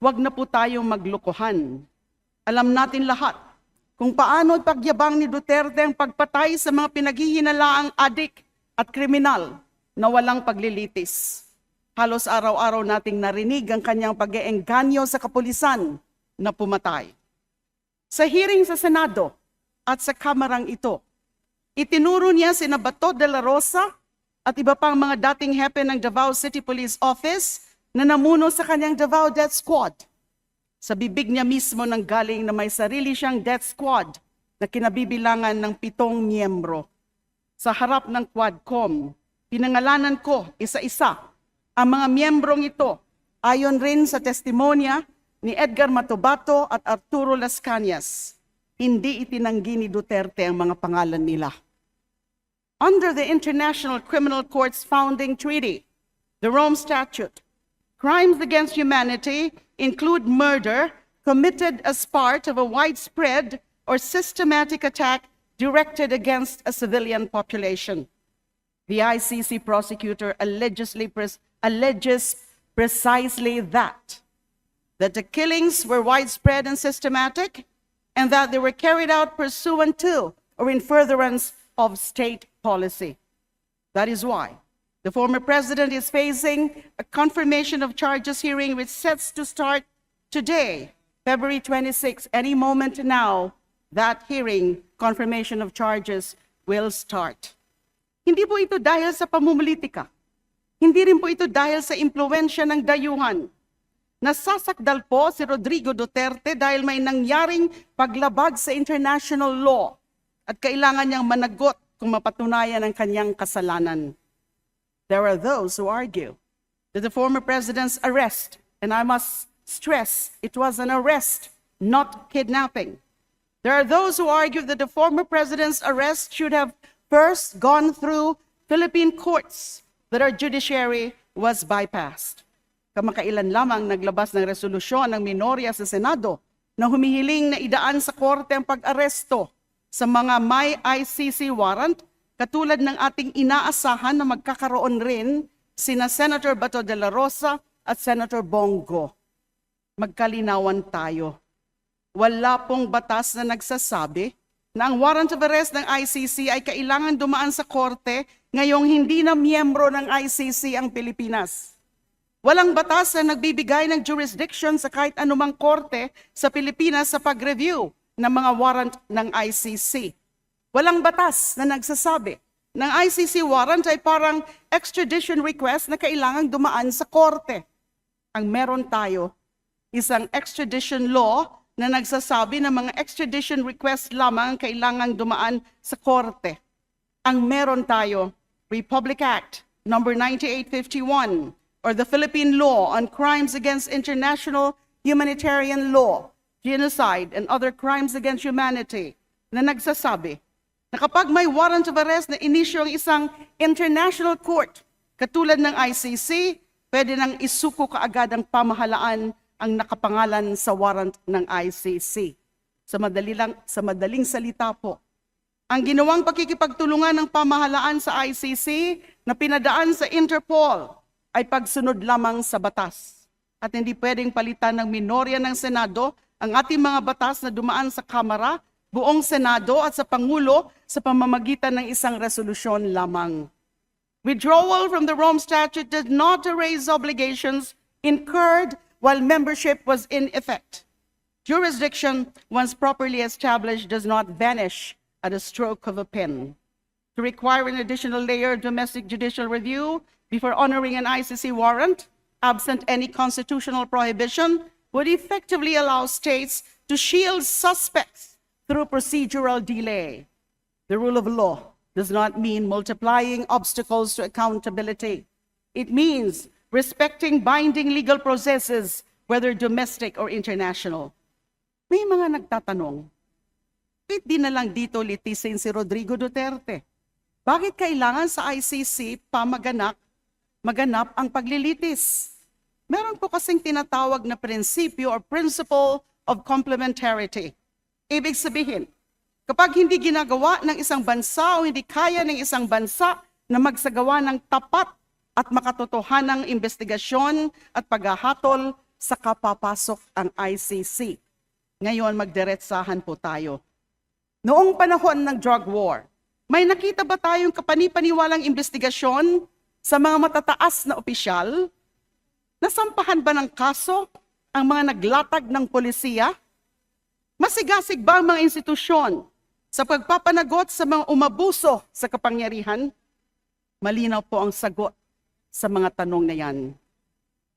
Huwag na po tayong maglokohan. Alam natin lahat kung paano pagyabang ni Duterte ang pagpatay sa mga pinaghihinalaang adik at kriminal na walang paglilitis. Halos araw-araw nating narinig ang kanyang pag-eengganyo sa kapulisan na pumatay. Sa hearing sa Senado at sa kamarang ito, itinuro niya sina Bato de la Rosa at iba pang mga dating hepe ng Davao City Police Office na namuno sa kanyang Davao Death Squad. Sa bibig niya mismo nang galing na may sarili siyang death squad na kinabibilangan ng 7 miyembro. Sa harap ng Quadcom, pinangalanan ko isa-isa ang mga miyembrong ito ayon rin sa testimonya ni Edgar Matobato at Arturo Las Cañas. Hindi itinanggi ni Duterte ang mga pangalan nila. Under the International Criminal Court's founding treaty, the Rome Statute, crimes against humanity include murder committed as part of a widespread or systematic attack directed against a civilian population. The ICC prosecutor alleges precisely that the killings were widespread and systematic, and that they were carried out pursuant to or in furtherance of state policy. That is why the former president is facing a confirmation of charges hearing which sets to start today, February 26. Any moment now, that hearing, confirmation of charges, will start. Hindi po ito dahil sa pamumulitika. Hindi rin po ito dahil sa impluwensya ng dayuhan. Nasasakdal po si Rodrigo Duterte dahil may nangyaring paglabag sa international law at kailangan niyang managot kung mapatunayan ang kanyang kasalanan. There are those who argue that the former president's arrest, and I must stress, it was an arrest, not kidnapping. There are those who argue that the former president's arrest should have first gone through Philippine courts, that our judiciary was bypassed. Kamakailan lamang naglabas ng resolusyon ng minorya sa Senado na humihiling na idaan sa korte ang pag-aresto sa mga may ICC warrant, katulad ng ating inaasahan na magkakaroon rin sina Senator Bato de la Rosa at Senator Bongo. Magkalinawan tayo. Wala pong batas na nagsasabi na ang warrant of arrest ng ICC ay kailangan dumaan sa korte ngayong hindi na miyembro ng ICC ang Pilipinas. Walang batas na nagbibigay ng jurisdiction sa kahit anumang korte sa Pilipinas sa pag-review ng mga warrant ng ICC. Walang batas na nagsasabi ng ICC warrant ay parang extradition request na kailangang dumaan sa korte. Ang meron tayo, isang extradition law na nagsasabi na mga extradition request lamang ang kailangang dumaan sa korte. Ang meron tayo, Republic Act number 9851 or the Philippine Law on Crimes Against International Humanitarian Law, Genocide and Other Crimes Against Humanity, na nagsasabi na kapag may warrant of arrest na inisyo ang isang international court, katulad ng ICC, pwede nang isuko kaagad ang pamahalaan ang nakapangalan sa warrant ng ICC. Sa madaling salita po, ang ginawang pakikipagtulungan ng pamahalaan sa ICC na pinadaan sa Interpol ay pagsunod lamang sa batas. At hindi pwedeng palitan ng minorya ng Senado ang ating mga batas na dumaan sa Kamara, buong Senado at sa Pangulo sa pamamagitan ng isang resolusyon lamang. Withdrawal from the Rome Statute did not erase obligations incurred while membership was in effect. Jurisdiction, once properly established, does not vanish at a stroke of a pen. To require an additional layer of domestic judicial review before honoring an ICC warrant, absent any constitutional prohibition, would effectively allow states to shield suspects through procedural delay. The rule of law does not mean multiplying obstacles to accountability. It means respecting binding legal processes, whether domestic or international. May mga nagtatanong, bakit di na lang dito litisin si Rodrigo Duterte? Bakit kailangan sa ICC pa maganap ang paglilitis? Meron po kasing tinatawag na prinsipyo or principle of complementarity. Ibig sabihin, kapag hindi ginagawa ng isang bansa o hindi kaya ng isang bansa na magsagawa ng tapat at makatotohanang investigasyon at paghahatol saka papasok ang ICC. Ngayon, magdiretsahan po tayo. Noong panahon ng drug war, may nakita ba tayong kapanipaniwalang investigasyon sa mga matataas na opisyal? Nasampahan ba ng kaso ang mga naglatag ng polisiya? Masigasig ba ang mga institusyon sa pagpapanagot sa mga umabuso sa kapangyarihan? Malinaw po ang sagot sa mga tanong na yan.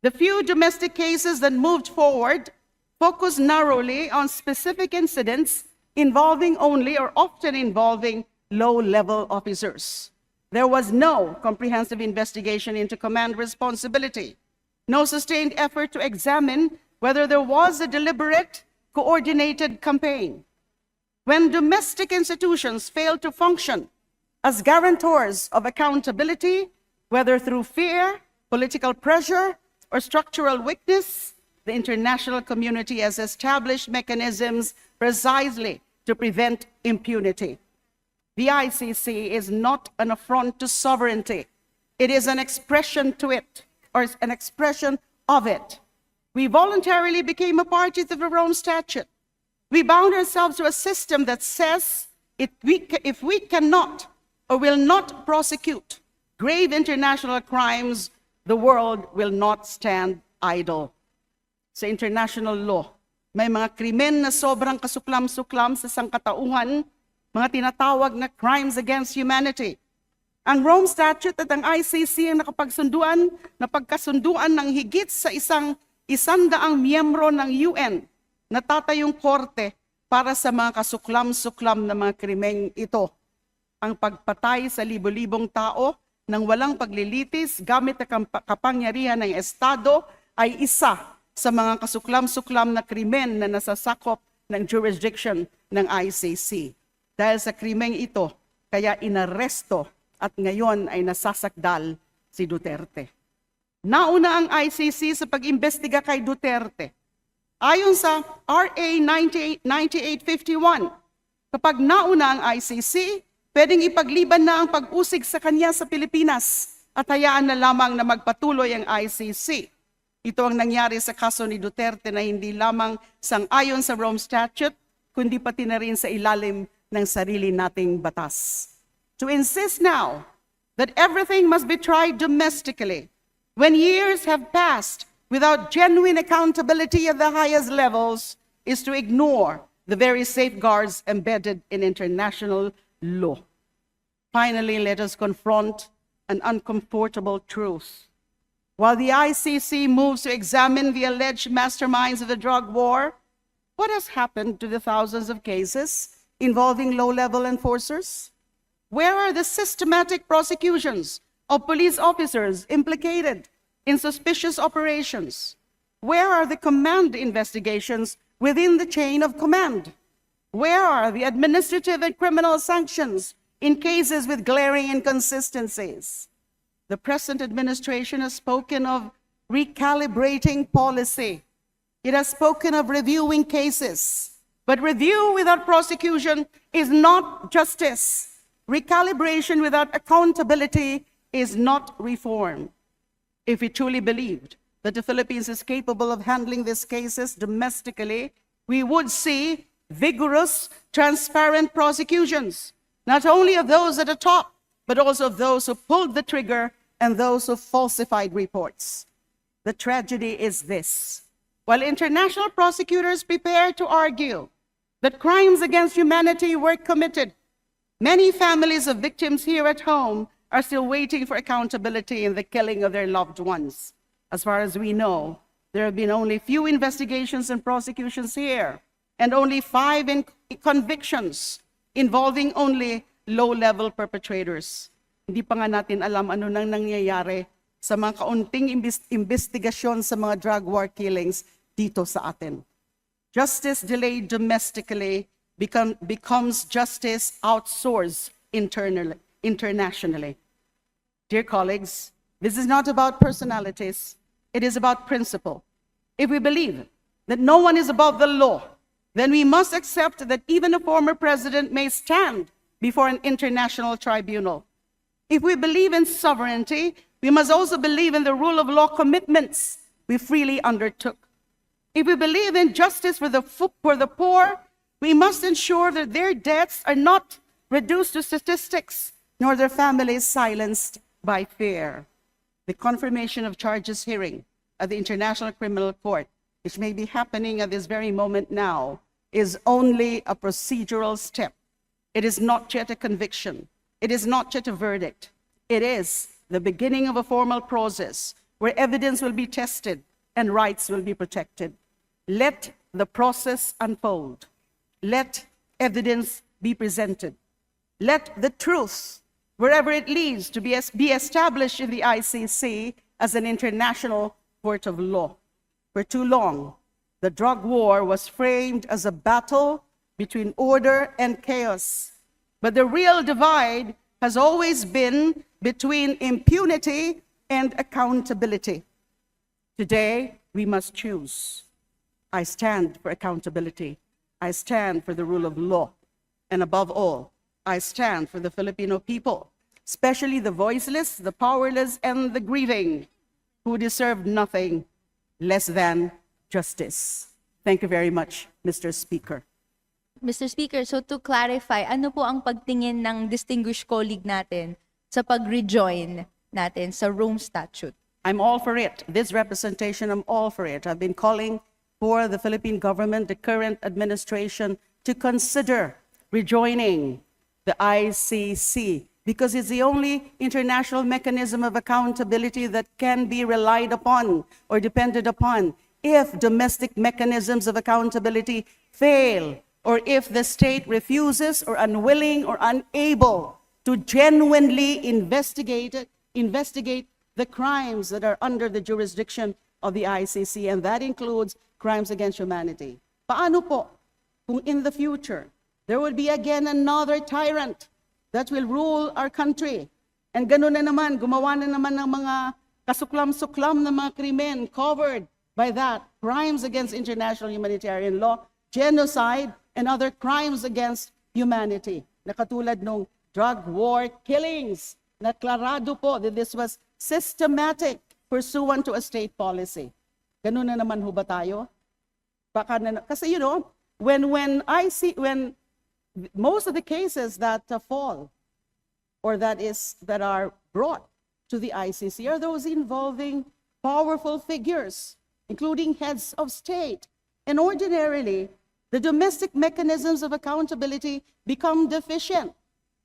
The few domestic cases that moved forward focused narrowly on specific incidents involving only or often involving low-level officers. There was no comprehensive investigation into command responsibility, no sustained effort to examine whether there was a deliberate, coordinated campaign. When domestic institutions fail to function as guarantors of accountability, whether through fear, political pressure, or structural weakness, the international community has established mechanisms precisely to prevent impunity. The ICC is not an affront to sovereignty. It is an expression to it, or an expression of it. We voluntarily became a party to the Rome Statute. We bound ourselves to a system that says if we cannot or will not prosecute grave international crimes, the world will not stand idle. Sa international law, may mga krimen na sobrang kasuklam-suklam sa sangkatauhan, mga tinatawag na crimes against humanity. Ang Rome Statute at ang ICC ang napagkasunduan ng higit sa 100 miyembro ng UN na tatayong korte para sa mga kasuklam-suklam na mga krimeng ito. Ang pagpatay sa libo-libong tao nang walang paglilitis gamit ang kapangyarihan ng Estado ay isa sa mga kasuklam-suklam na krimen na nasasakop ng jurisdiction ng ICC. Dahil sa krimeng ito, kaya inaresto at ngayon ay nasasakdal si Duterte. Nauna ang ICC sa pag-imbestiga kay Duterte. Ayon sa RA 9851, kapag nauna ang ICC, pwedeng ipagliban na ang pag-usig sa kanya sa Pilipinas at hayaan na lamang na magpatuloy ang ICC. Ito ang nangyari sa kaso ni Duterte na hindi lamang sang-ayon sa Rome Statute, kundi pati na rin sa ilalim ng sarili nating batas. To insist now that everything must be tried domestically when years have passed without genuine accountability at the highest levels is to ignore the very safeguards embedded in international law. Finally, let us confront an uncomfortable truth. While the ICC moves to examine the alleged masterminds of the drug war, what has happened to the thousands of cases involving low-level enforcers? Where are the systematic prosecutions of police officers implicated in suspicious operations? Where are the command investigations within the chain of command? Where are the administrative and criminal sanctions in cases with glaring inconsistencies? The present administration has spoken of recalibrating policy. It has spoken of reviewing cases. But review without prosecution is not justice. Recalibration without accountability is not reform. If we truly believed that the Philippines is capable of handling these cases domestically, we would see vigorous, transparent prosecutions, not only of those at the top, but also of those who pulled the trigger and those who falsified reports. The tragedy is this. While international prosecutors prepare to argue that crimes against humanity were committed, many families of victims here at home are still waiting for accountability in the killing of their loved ones. As far as we know, there have been only few investigations and prosecutions here, and only 5 convictions involving only low-level perpetrators. Hindi pa nga natin alam ano nang nangyayari sa mga kaunting investigasyon sa mga drug war killings dito sa atin. Justice delayed domestically becomes justice outsourced internationally. Dear colleagues, this is not about personalities, it is about principle. If we believe that no one is above the law, then we must accept that even a former president may stand before an international tribunal. If we believe in sovereignty, we must also believe in the rule of law commitments we freely undertook If we believe in justice for the poor, we must ensure that their deaths are not reduced to statistics, nor their families silenced by fear. The confirmation of charges hearing at the International Criminal Court, which may be happening at this very moment now, is only a procedural step. It is not yet a conviction. It is not yet a verdict. It is the beginning of a formal process where evidence will be tested and rights will be protected. Let the process unfold. Let evidence be presented. Let the truth, wherever it leads, to be established in the ICC as an international court of law. For too long, the drug war was framed as a battle between order and chaos. But the real divide has always been between impunity and accountability. Today, we must choose. I stand for accountability. I stand for the rule of law. And above all, I stand for the Filipino people, especially the voiceless, the powerless, and the grieving, who deserve nothing less than justice. Thank you very much, Mr. Speaker. Mr. Speaker, so to clarify, ano po ang pagtingin ng distinguished colleague natin sa pag-rejoin natin sa Rome Statute? I'm all for it. This representation, I'm all for it. I've been calling for the Philippine government, the current administration, to consider rejoining the ICC because it's the only international mechanism of accountability that can be relied upon or depended upon. If domestic mechanisms of accountability fail, or if the state refuses or unwilling or unable to genuinely investigate the crimes that are under the jurisdiction of the ICC, and that includes crimes against humanity. Paano po kung in the future there will be again another tyrant that will rule our country, and ganun na naman, gumawa na naman ng mga kasuklam-suklam na mga krimen covered by that, crimes against international humanitarian law, genocide, and other crimes against humanity, na katulad nung drug war killings, na klarado po that this was systematic pursuant to a state policy. Ganun na naman ho ba tayo? Baka na, kasi when most of the cases that fall or that are brought to the ICC are those involving powerful figures, including heads of state. And ordinarily, the domestic mechanisms of accountability become deficient.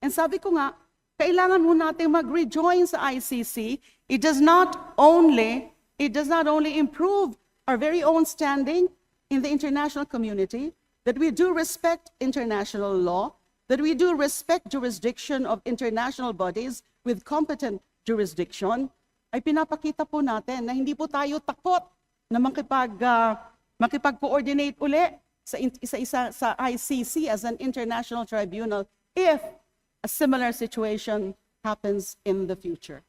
And sabi ko nga, kailangan mo natin mag-rejoin sa ICC. It does not only improve our very own standing in the international community, that we do respect international law, that we do respect jurisdiction of international bodies with competent jurisdiction, ay pinapakita po natin na hindi po tayo takot na makipag-coordinate uli sa ICC as an international tribunal if a similar situation happens in the future.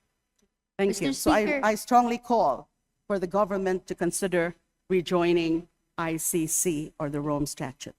Thank Mr. you. So Speaker. I strongly call for the government to consider rejoining ICC or the Rome Statute.